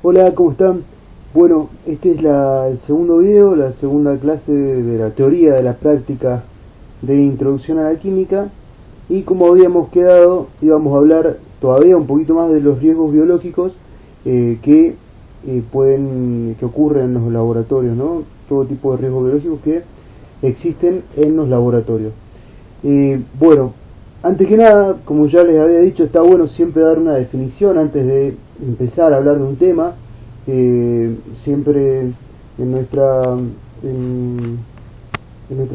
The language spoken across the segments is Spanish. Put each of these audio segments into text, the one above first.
Hola, ¿cómo están? Bueno, este es el segundo video, la segunda clase de la teoría de la práctica de introducción a la química, y como habíamos quedado íbamos a hablar todavía un poquito más de los riesgos biológicos que ocurren en los laboratorios, ¿no? Todo tipo de riesgos biológicos que existen en los laboratorios. Bueno, antes que nada, como ya les había dicho, está bueno siempre dar una definición antes de empezar a hablar de un tema. Siempre en nuestras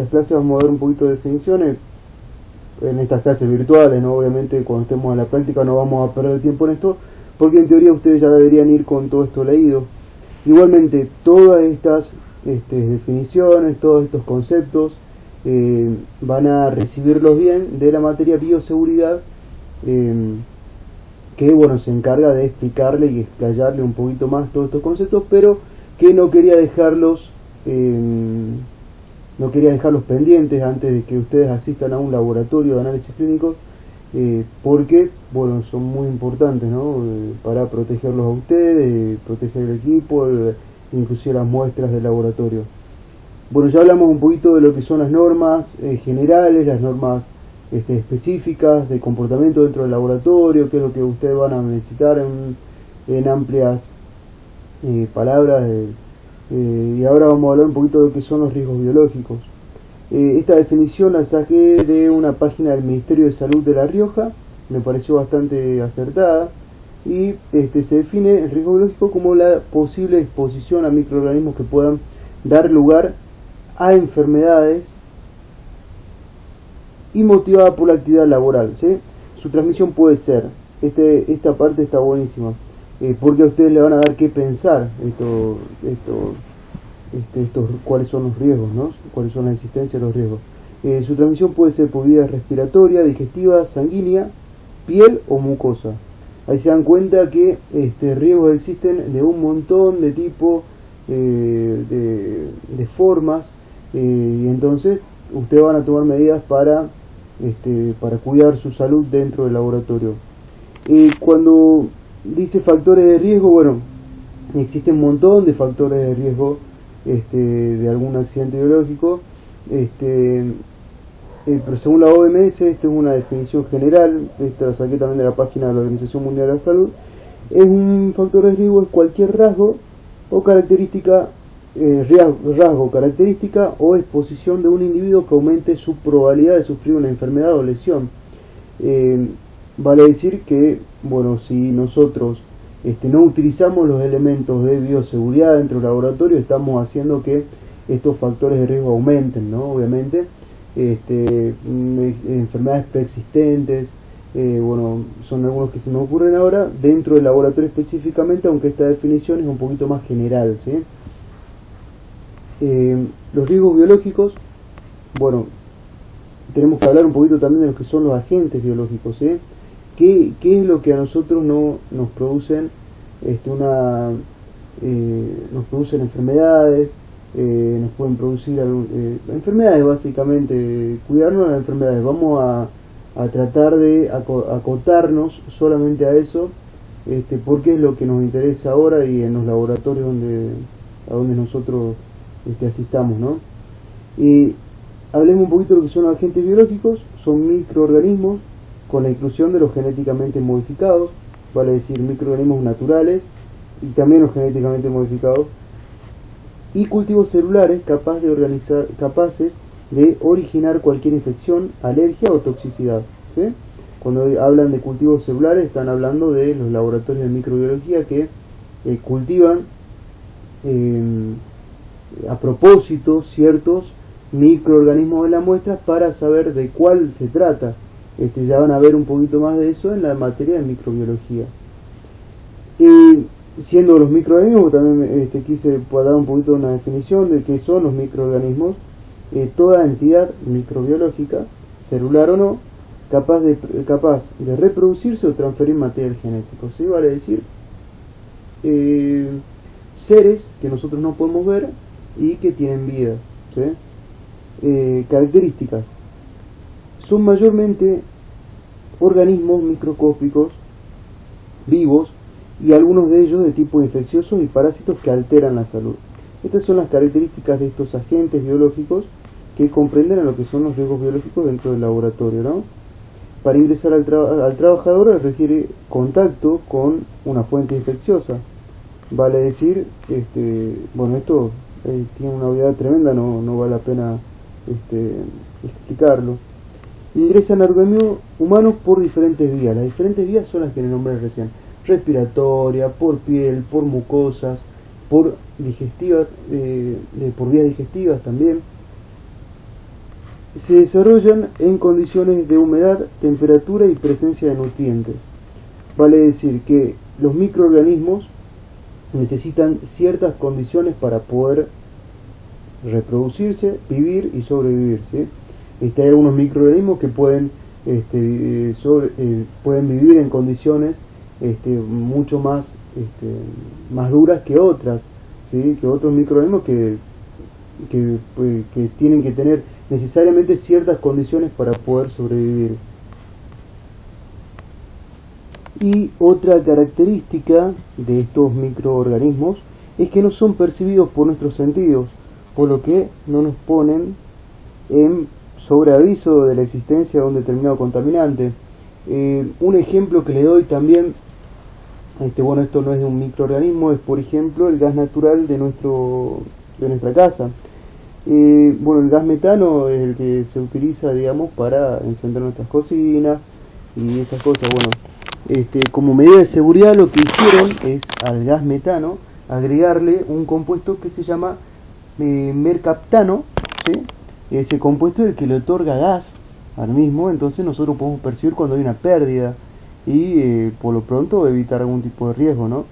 clases vamos a dar un poquito de definiciones, en estas clases virtuales, ¿no? Obviamente cuando estemos en la práctica no vamos a perder tiempo en esto, porque en teoría ustedes ya deberían ir con todo esto leído. Igualmente, todas estas definiciones, todos estos conceptos, van a recibirlos bien de la materia bioseguridad, que bueno, se encarga de explicarle y explayarle un poquito más todos estos conceptos, pero que no quería dejarlos pendientes antes de que ustedes asistan a un laboratorio de análisis clínicos, porque bueno, son muy importantes, ¿no? Para protegerlos a ustedes, proteger el equipo, inclusive las muestras del laboratorio. Bueno, ya hablamos un poquito de lo que son las normas generales, las normas específicas de comportamiento dentro del laboratorio, qué es lo que ustedes van a necesitar en amplias palabras, y ahora vamos a hablar un poquito de lo que son los riesgos biológicos. Esta definición la saqué de una página del Ministerio de Salud de La Rioja, me pareció bastante acertada, y se define el riesgo biológico como la posible exposición a microorganismos que puedan dar lugar a enfermedades y motivada por la actividad laboral, ¿sí? Su transmisión puede ser, esta parte está buenísima, porque a ustedes le van a dar que pensar cuáles son los riesgos, ¿no? Cuáles son la existencia de los riesgos. Su transmisión puede ser por vía respiratoria, digestiva, sanguínea, piel o mucosa. Ahí se dan cuenta que riesgos existen de un montón de tipos, de formas, y entonces ustedes van a tomar medidas para cuidar su salud dentro del laboratorio. Cuando dice factores de riesgo, bueno, existen un montón de factores de riesgo de algún accidente biológico, pero según la OMS, esto es una definición general, esta la saqué también de la página de la Organización Mundial de la Salud. Es un factor de riesgo, es cualquier rasgo o característica, característica o exposición de un individuo que aumente su probabilidad de sufrir una enfermedad o lesión. Vale decir que, bueno, si nosotros no utilizamos los elementos de bioseguridad dentro del laboratorio, estamos haciendo que estos factores de riesgo aumenten, ¿no? Obviamente, enfermedades preexistentes, bueno, son algunos que se me ocurren ahora dentro del laboratorio específicamente, aunque esta definición es un poquito más general, ¿sí? Los riesgos biológicos, bueno, tenemos que hablar un poquito también de lo que son los agentes biológicos, ¿sí? ¿Qué es lo que a nosotros nos producen nos producen enfermedades? Nos pueden producir enfermedades, básicamente. Cuidarnos de las enfermedades. Vamos a tratar de acotarnos solamente a eso, porque es lo que nos interesa ahora y en los laboratorios a donde nosotros asistamos, ¿no? Y hablemos un poquito de lo que son los agentes biológicos. Son microorganismos con la inclusión de los genéticamente modificados, vale decir microorganismos naturales y también los genéticamente modificados, y cultivos celulares capaces de originar cualquier infección, alergia o toxicidad, ¿sí? Cuando hablan de cultivos celulares están hablando de los laboratorios de microbiología que cultivan a propósito ciertos microorganismos en la muestra para saber de cuál se trata. Ya van a ver un poquito más de eso en la materia de microbiología. Siendo los microorganismos, también quise dar un poquito una definición de qué son los microorganismos. Toda entidad microbiológica, celular o no, capaz de reproducirse o transferir material genético, ¿sí? Vale decir, seres que nosotros no podemos ver y que tienen vida, ¿sí? Características: son mayormente organismos microscópicos vivos y algunos de ellos de tipo infeccioso y parásitos que alteran la salud. Estas son las características de estos agentes biológicos que comprenden a lo que son los riesgos biológicos dentro del laboratorio, ¿no? Para ingresar al trabajador requiere contacto con una fuente infecciosa. Vale decir, bueno, esto tiene una obviedad tremenda, no vale la pena explicarlo. Ingresan al organismo humano por diferentes vías. Las diferentes vías son las que le nombré recién: respiratoria, por piel, por mucosas, por digestivas, por vías digestivas también. Se desarrollan en condiciones de humedad, temperatura y presencia de nutrientes. Vale decir que los microorganismos necesitan ciertas condiciones para poder reproducirse, vivir y sobrevivir, ¿sí? Hay algunos microorganismos que pueden vivir en condiciones mucho más duras que otras, ¿sí? Que otros microorganismos que tienen que tener necesariamente ciertas condiciones para poder sobrevivir. Y otra característica de estos microorganismos es que no son percibidos por nuestros sentidos, por lo que no nos ponen en sobreaviso de la existencia de un determinado contaminante. Un ejemplo que le doy también, bueno, esto no es de un microorganismo, es por ejemplo el gas natural de nuestra casa. Bueno, el gas metano es el que se utiliza, digamos, para encender nuestras cocinas y esas cosas. Bueno, como medida de seguridad lo que hicieron es al gas metano agregarle un compuesto que se llama mercaptano, ¿sí? Ese compuesto es el que le otorga gas al mismo, entonces nosotros podemos percibir cuando hay una pérdida y por lo pronto evitar algún tipo de riesgo, ¿no?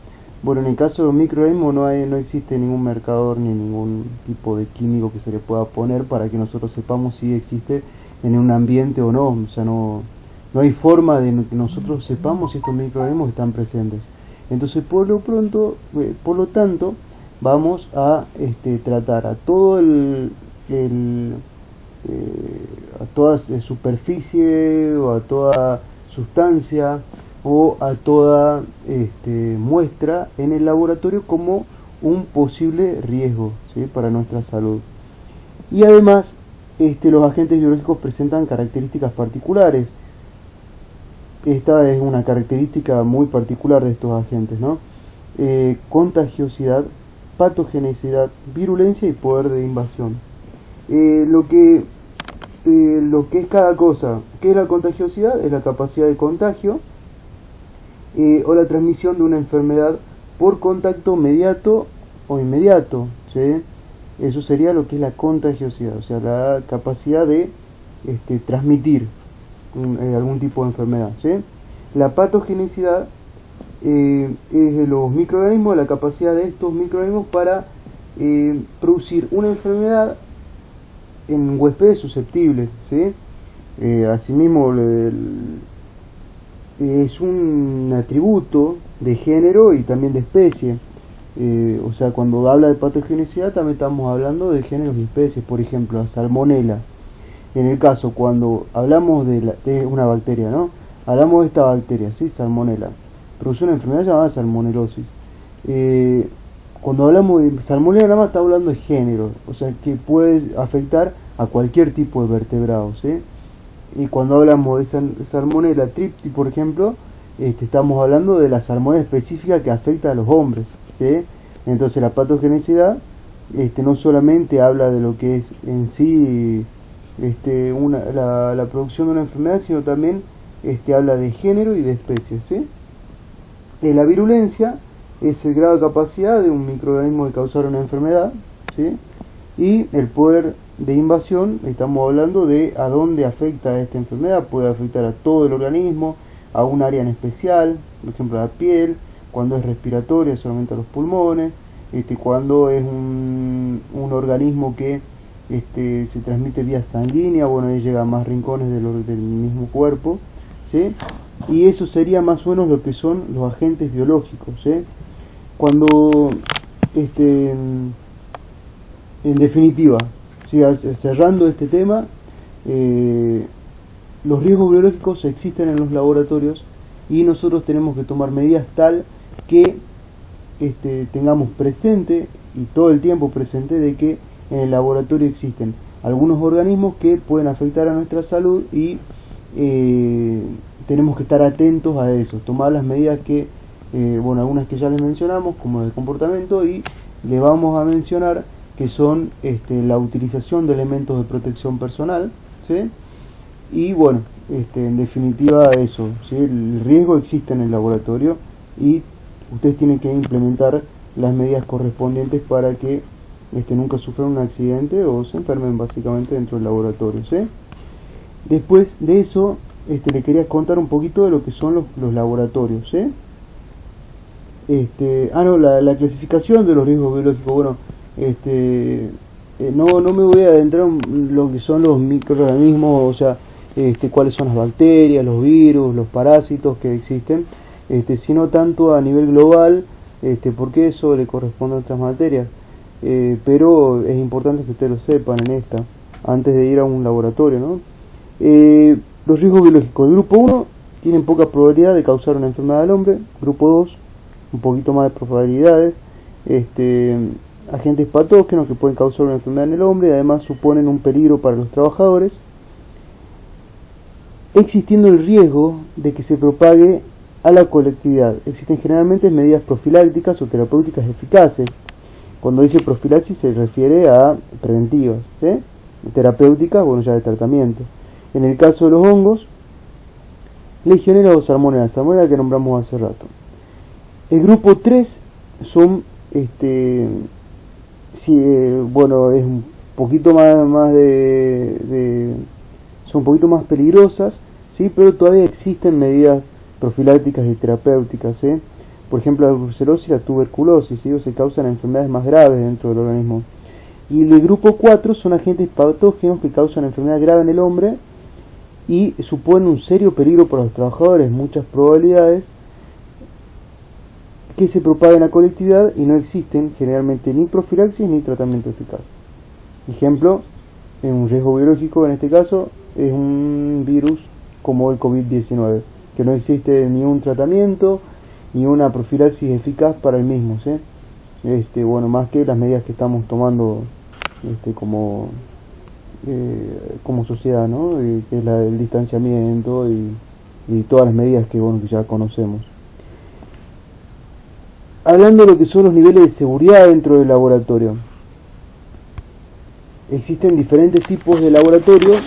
Bueno, en el caso de los microorganismos no existe ningún marcador ni ningún tipo de químico que se le pueda poner para que nosotros sepamos si existe en un ambiente o no. O sea, no hay forma de que nosotros sepamos si estos microorganismos están presentes. Entonces, por lo tanto, vamos a tratar a todo a toda superficie o a toda sustancia o a toda muestra en el laboratorio como un posible riesgo, ¿sí? Para nuestra salud. Y además los agentes biológicos presentan características particulares. Esta es una característica muy particular de estos agentes, ¿no? Contagiosidad, patogenicidad, virulencia y poder de invasión. Lo que es cada cosa. ¿Qué es la contagiosidad? Es la capacidad de contagio o la transmisión de una enfermedad por contacto mediato o inmediato, ¿sí? Eso sería lo que es la contagiosidad, o sea, la capacidad de transmitir algún tipo de enfermedad, ¿sí? La patogenicidad es de los microorganismos, la capacidad de estos microorganismos para producir una enfermedad en huéspedes susceptibles, ¿sí? Asimismo es un atributo de género y también de especie. O sea, cuando habla de patogenicidad también estamos hablando de géneros y especies. Por ejemplo, la salmonela. En el caso, cuando hablamos de una bacteria, ¿no? Hablamos de esta bacteria, ¿sí? Salmonela. Produce una enfermedad llamada salmonelosis. Cuando hablamos de salmonela nada más está hablando de género, o sea, que puede afectar a cualquier tipo de vertebrado, ¿sí? Y cuando hablamos de salmonella tripti, por ejemplo, estamos hablando de la salmonella específica que afecta a los hombres, ¿sí? Entonces la patogenicidad no solamente habla de lo que es en sí la producción de una enfermedad, sino también habla de género y de especie, ¿sí? La virulencia es el grado de capacidad de un microorganismo de causar una enfermedad, ¿sí? Y el poder de invasión, estamos hablando de a dónde afecta esta enfermedad. Puede afectar a todo el organismo, a un área en especial, por ejemplo a la piel. Cuando es respiratoria, solamente a los pulmones. Cuando es un organismo que se transmite vía sanguínea, bueno, ahí llega a más rincones del mismo cuerpo, ¿sí? Y eso sería más o menos lo que son los agentes biológicos, ¿sí? Cuando en definitiva, ¿sí? Cerrando este tema, los riesgos biológicos existen en los laboratorios y nosotros tenemos que tomar medidas tal que tengamos presente, y todo el tiempo presente, de que en el laboratorio existen algunos organismos que pueden afectar a nuestra salud y tenemos que estar atentos a eso, tomar las medidas que, bueno, algunas que ya les mencionamos, como el comportamiento, y le vamos a mencionar que son la utilización de elementos de protección personal, ¿sí? Y bueno, en definitiva eso, ¿sí? El riesgo existe en el laboratorio y ustedes tienen que implementar las medidas correspondientes para que nunca sufran un accidente o se enfermen básicamente dentro del laboratorio, ¿sí? Después de eso, le quería contar un poquito de lo que son los laboratorios, ¿sí? La clasificación de los riesgos biológicos. Bueno, no me voy a adentrar en lo que son los microorganismos, o sea, cuáles son las bacterias, los virus, los parásitos que existen, sino tanto a nivel global, porque eso le corresponde a otras materias, pero es importante que ustedes lo sepan en esta, antes de ir a un laboratorio, ¿no? Los riesgos biológicos. El grupo 1 tienen poca probabilidad de causar una enfermedad al hombre. Grupo 2, un poquito más de probabilidades. Agentes patógenos que pueden causar una enfermedad en el hombre y además suponen un peligro para los trabajadores, existiendo el riesgo de que se propague a la colectividad. Existen generalmente medidas profilácticas o terapéuticas eficaces. Cuando dice profilaxis se refiere a preventivas, ¿sí? Terapéuticas, bueno, ya de tratamiento. En el caso de los hongos, legionela o salmonela que nombramos hace rato. El grupo 3 son bueno, es un poquito más son un poquito más peligrosas, ¿sí? Pero todavía existen medidas profilácticas y terapéuticas, ¿sí? Por ejemplo, la brucelosis y la tuberculosis, ¿sí? Se causan enfermedades más graves dentro del organismo. Y el grupo 4 son agentes patógenos que causan enfermedad grave en el hombre y suponen un serio peligro para los trabajadores, muchas probabilidades que se propaguen a la colectividad y no existen generalmente ni profilaxis ni tratamiento eficaz. Ejemplo, un riesgo biológico en este caso es un virus como el COVID-19, que no existe ni un tratamiento ni una profilaxis eficaz para el mismo, ¿sí? Bueno, más que las medidas que estamos tomando como sociedad, ¿no? Que es el distanciamiento y todas las medidas que, bueno, que ya conocemos. Hablando de lo que son los niveles de seguridad dentro del laboratorio, existen diferentes tipos de laboratorios,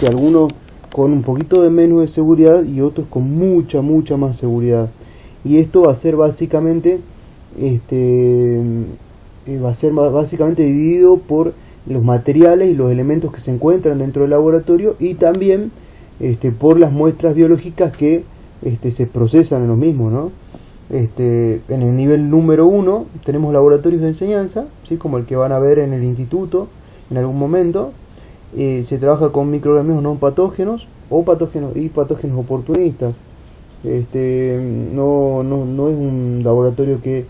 algunos con un poquito de menos de seguridad y otros con mucha más seguridad. Y esto va a ser básicamente dividido por los materiales y los elementos que se encuentran dentro del laboratorio y también por las muestras biológicas que se procesan en los mismos, ¿no? En el nivel número 1 tenemos laboratorios de enseñanza, ¿sí? Como el que van a ver en el instituto en algún momento. Se trabaja con microorganismos no patógenos o patógenos oportunistas. No es un laboratorio que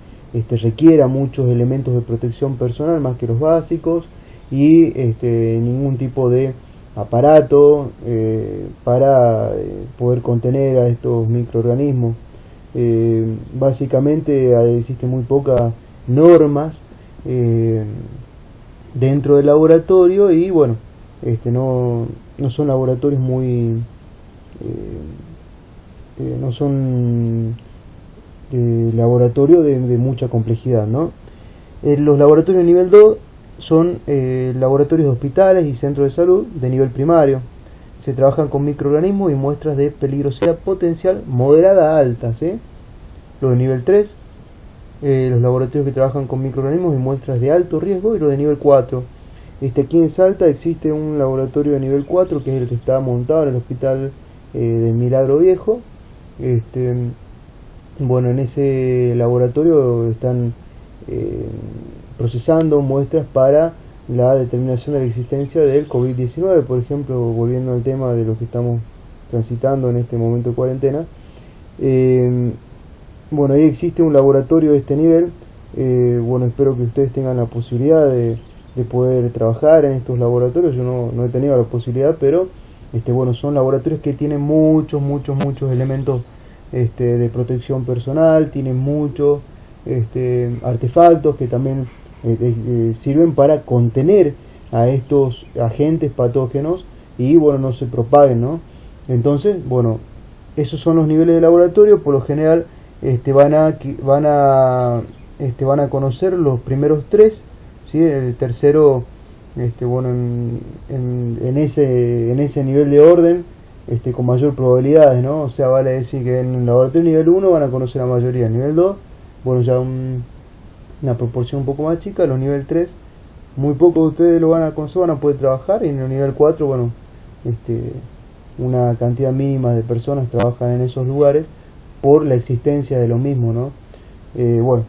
requiera muchos elementos de protección personal más que los básicos y ningún tipo de aparato para poder contener a estos microorganismos. Básicamente existen muy pocas normas dentro del laboratorio y bueno, no son laboratorios muy no son laboratorios de mucha complejidad, ¿no? Los laboratorios de nivel 2 son laboratorios de hospitales y centros de salud de nivel primario. Se trabajan con microorganismos y muestras de peligrosidad potencial moderada a alta, ¿sí? Los de nivel 3, los laboratorios que trabajan con microorganismos y muestras de alto riesgo, y los de nivel 4. Aquí en Salta existe un laboratorio de nivel 4 que es el que está montado en el hospital de Milagro Viejo. Bueno, en ese laboratorio están procesando muestras para la determinación de la existencia del COVID-19, por ejemplo, volviendo al tema de lo que estamos transitando en este momento de cuarentena. Bueno, ahí existe un laboratorio de este nivel. Bueno, espero que ustedes tengan la posibilidad de poder trabajar en estos laboratorios. Yo no he tenido la posibilidad, pero bueno, son laboratorios que tienen muchos elementos de protección personal, tienen muchos artefactos que también sirven para contener a estos agentes patógenos y bueno, no se propaguen, ¿no? Entonces, bueno, esos son los niveles de laboratorio. Por lo general van a conocer los primeros tres, ¿sí? El tercero, bueno, en ese nivel de orden, con mayor probabilidades, ¿no? O sea, vale decir que en el laboratorio nivel 1 van a conocer la mayoría, nivel 2, bueno, ya una proporción un poco más chica, los nivel 3, muy pocos de ustedes lo van a conocer, van a poder trabajar, y en el nivel 4, bueno, una cantidad mínima de personas trabajan en esos lugares por la existencia de lo mismo, ¿no? Bueno,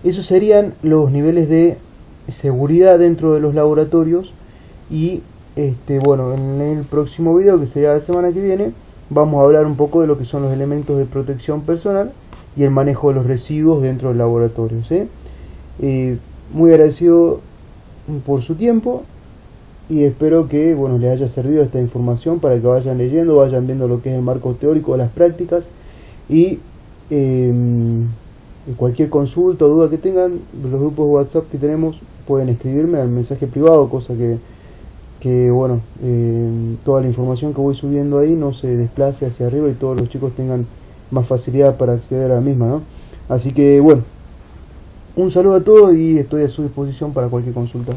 esos serían los niveles de seguridad dentro de los laboratorios. Y bueno, en el próximo video, que será la semana que viene, vamos a hablar un poco de lo que son los elementos de protección personal y el manejo de los residuos dentro del laboratorio, ¿sí? Muy agradecido por su tiempo y espero que bueno, les haya servido esta información para que vayan leyendo, vayan viendo lo que es el marco teórico de las prácticas, y cualquier consulta o duda que tengan, los grupos de WhatsApp que tenemos, pueden escribirme al mensaje privado, cosa que bueno, toda la información que voy subiendo ahí no se desplace hacia arriba y todos los chicos tengan más facilidad para acceder a la misma, ¿no? Así que bueno, un saludo a todos y estoy a su disposición para cualquier consulta.